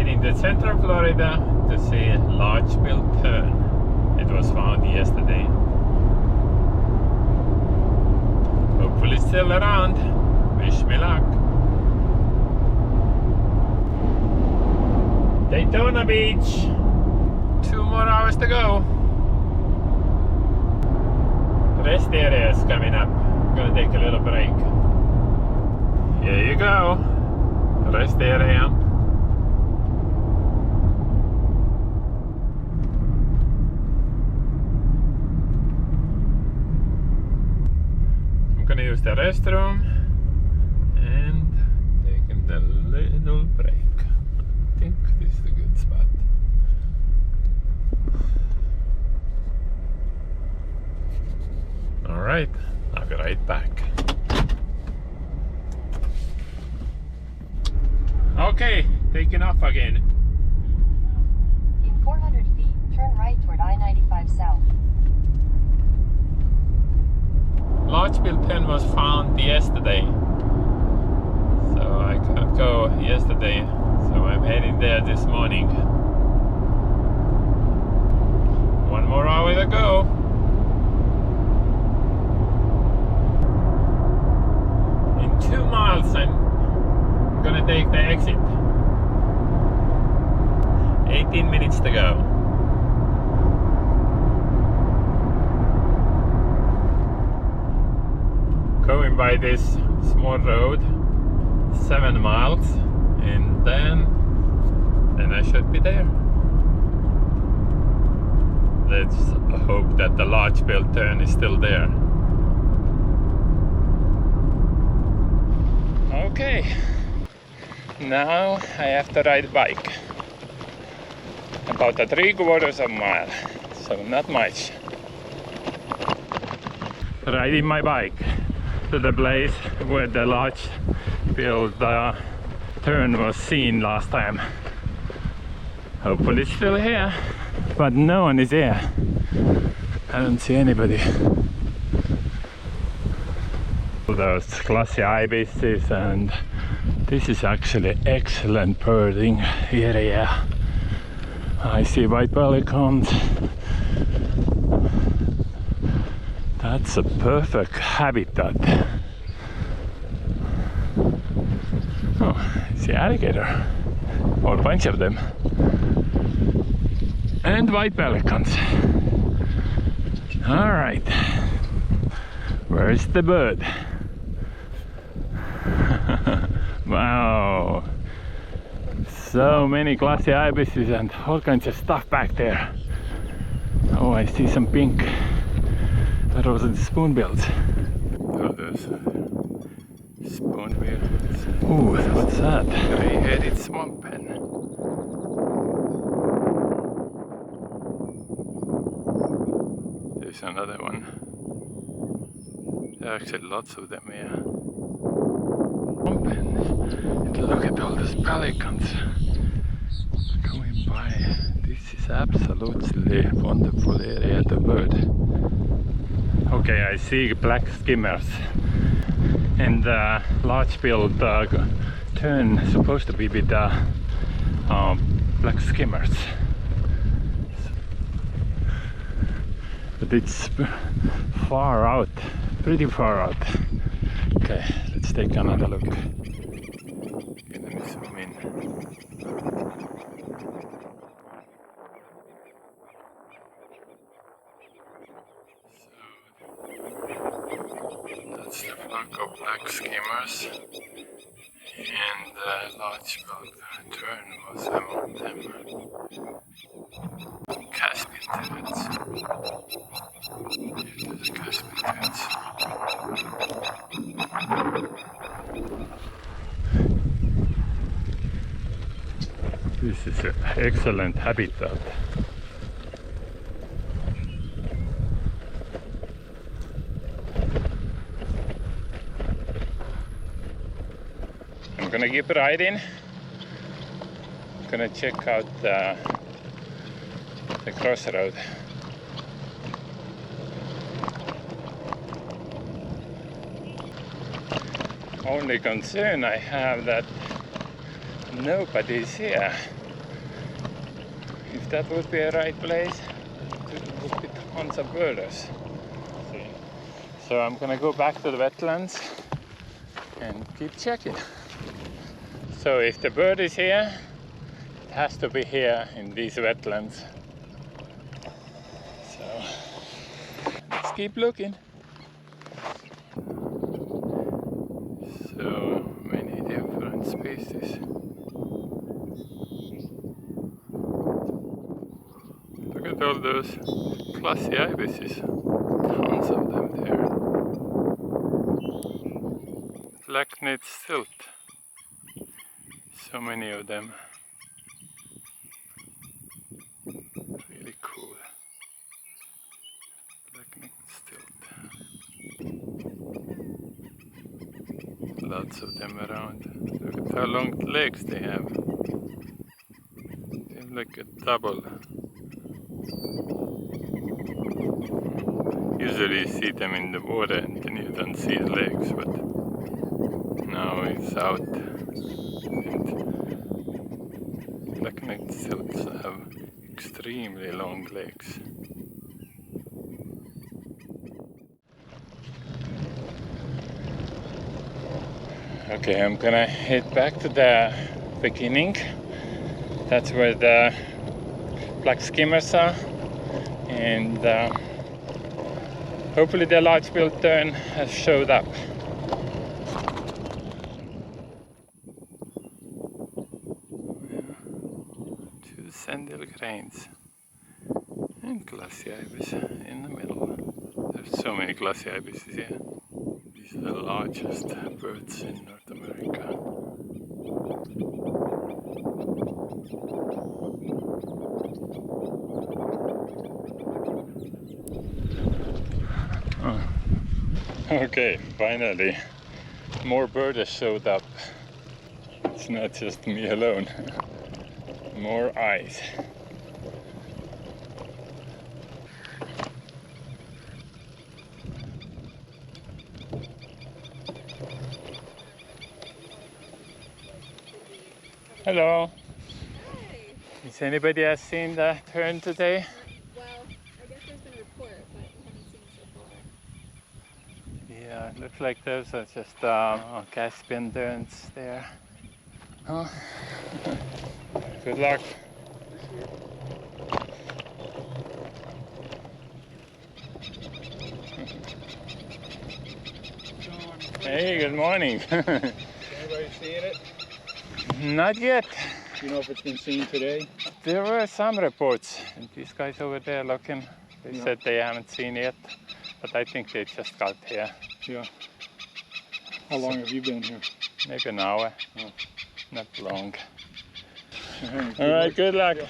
heading to Central Florida to see Large-billed Tern. It was found yesterday. Hopefully still around. Wish me luck. Daytona Beach. 2 more hours to go. Rest area is coming up. I'm gonna take a little break. Here you go. Rest area. I'm gonna use the restroom and taking the little break. I think this is a good spot. Alright, I'll be right back. Okay, taking off again. In 400 feet, turn right toward I-95 South. Large-billed Tern was found yesterday, so I couldn't go yesterday, so I'm heading there this morning. 1 more hour to go. In 2 miles I'm gonna take the exit. 18 minutes to go. Going by this small road, 7 miles, and then I should be there. Let's hope that the Large-billed Tern is still there. Okay, now I have to ride a bike. About a 3/4 of a mile, so not much. Riding my bike to the place where the Large-billed Tern was seen last time. Hopefully it's still here, but no one is here. I don't see anybody. Those classy ibises, and this is actually excellent birding area. I see white pelicans. That's a perfect habitat. Oh, I see alligator, or a bunch of them, and white pelicans. All right, where's the bird? Wow, so many classy ibises and all kinds of stuff back there. Oh, I see some pink. That wasn't spoonbills. Oh, those spoonbills. Ooh, what's that? Gray-headed swamp pen. There's another one. There are actually lots of them here. Swamp pen. And look at all those pelicans going by. This is absolutely wonderful area to bird. Okay, I see black skimmers, and the Large-billed Tern is supposed to be with the black skimmers, but it's far out, pretty far out. Okay, let's take another look. Okay, let me zoom in. That's the flock of black skimmers, and the Large-billed Tern was among them. Caspian terns. Here's the Caspian terns. This is an excellent habitat. I'm gonna keep riding. Gonna check out the crossroad. Only concern I have that nobody's here. if that would be a right place, it would be tons of birders. See? So I'm gonna go back to the wetlands and keep checking. So if the bird is here, it has to be here in these wetlands. So let's keep looking. So many different species. Look at all those classy ibises. Tons of them there. Black-knit stilt. So many of them. Really cool. Black-knit stilt. Lots of them around. Look at how long legs they have. Seems like a double. Usually you see them in the water and then you don't see the legs, but now it's out. And black-necked stilts have extremely long legs. Okay, I'm gonna head back to the beginning. That's where the black skimmers are, and hopefully the large-billed tern has showed up. Two sandhill cranes and glassy ibis in the middle. There's so many glassy ibises here. These are the largest birds in North America. Oh. Okay, finally, more birders showed up. It's not just me alone. More eyes. Hello. Hey. Is anybody has seen the tern today? Well, I guess there's been a report, but we haven't seen it so far. Yeah, it looks like those are just Caspian terns there. Huh? Good luck. Hey, good morning. Anybody seeing it? Not yet. Do you know if it's been seen today? There were some reports, and these guys over there looking, they said they haven't seen it, but I think they just got here. Yeah. How long have you been here? Maybe an hour. Oh. Not long. Good All right, luck. good luck. Yeah.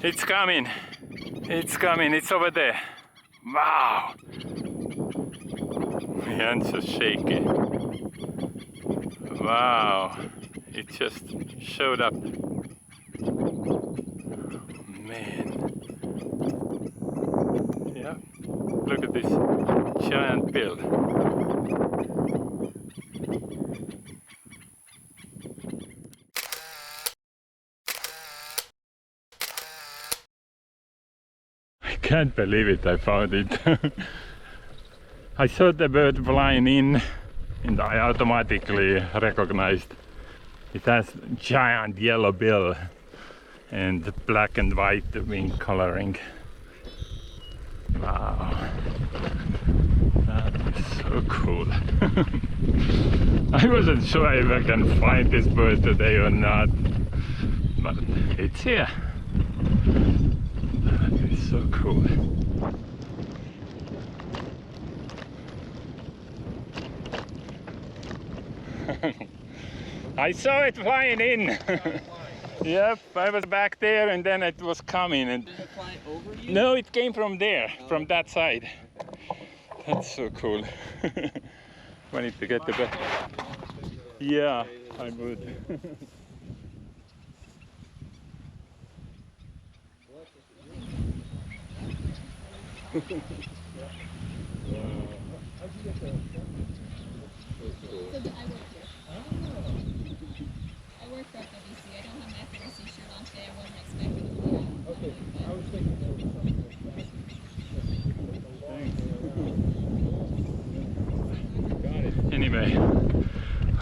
It's coming. It's coming. It's over there. Wow. My hands are shaky. Wow. It just showed up. Man. Yeah. Look at this giant bill. I can't believe it, I found it. I saw the bird flying in and I automatically recognized it has giant yellow bill and black and white wing coloring. Wow, that is so cool. I wasn't sure if I can find this bird today or not, but it's here. That is so cool. I saw it flying in. Yep, I was back there and then it was coming. And Did it fly over you? no, it came from there, from that side. That's so cool. I need to get the back. Yeah, I would. So I work here.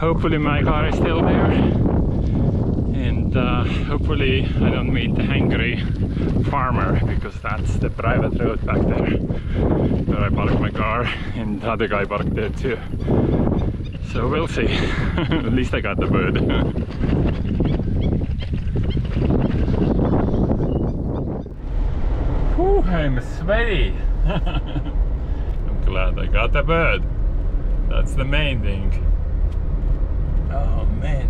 hopefully my car is still there, and hopefully I don't meet the hungry farmer, because that's the private road back there where I parked my car, and the other guy parked there too. So we'll see. At least I got the bird. Whew, I'm sweaty. I'm glad I got the bird. That's the main thing. Oh man.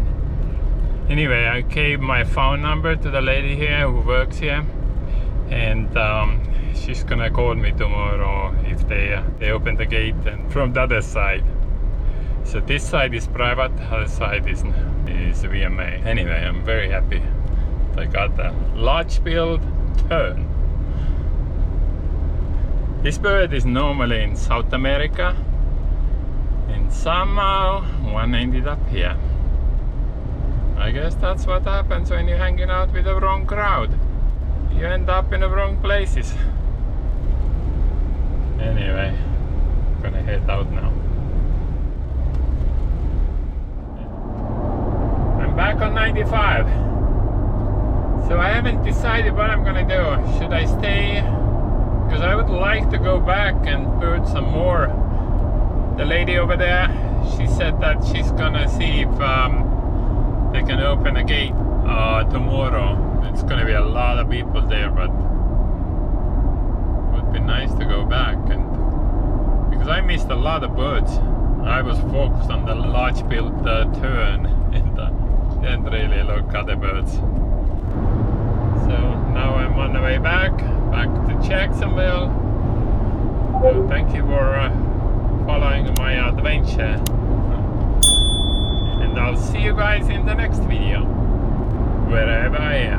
Anyway, I gave my phone number to the lady here who works here, and she's gonna call me tomorrow if they open the gate, and from the other side. So this side is private, other side is VMA. Anyway, I'm very happy I got the large-billed tern. This bird is normally in South America, and somehow one ended up here. I guess that's what happens when you're hanging out with the wrong crowd. You end up in the wrong places. Anyway, I'm gonna head out now. I'm back on 95. So I haven't decided what I'm gonna do. Should I stay? Because I would like to go back and bird some more. The lady over there, she said that she's gonna see if they can open a gate tomorrow. It's gonna be a lot of people there, but it would be nice to go back, and because I missed a lot of birds. I was focused on the large-billed tern and didn't really look at the birds. So now I'm on the way back to Jacksonville. So thank you for following my adventure. And I'll see you guys in the next video, wherever I am.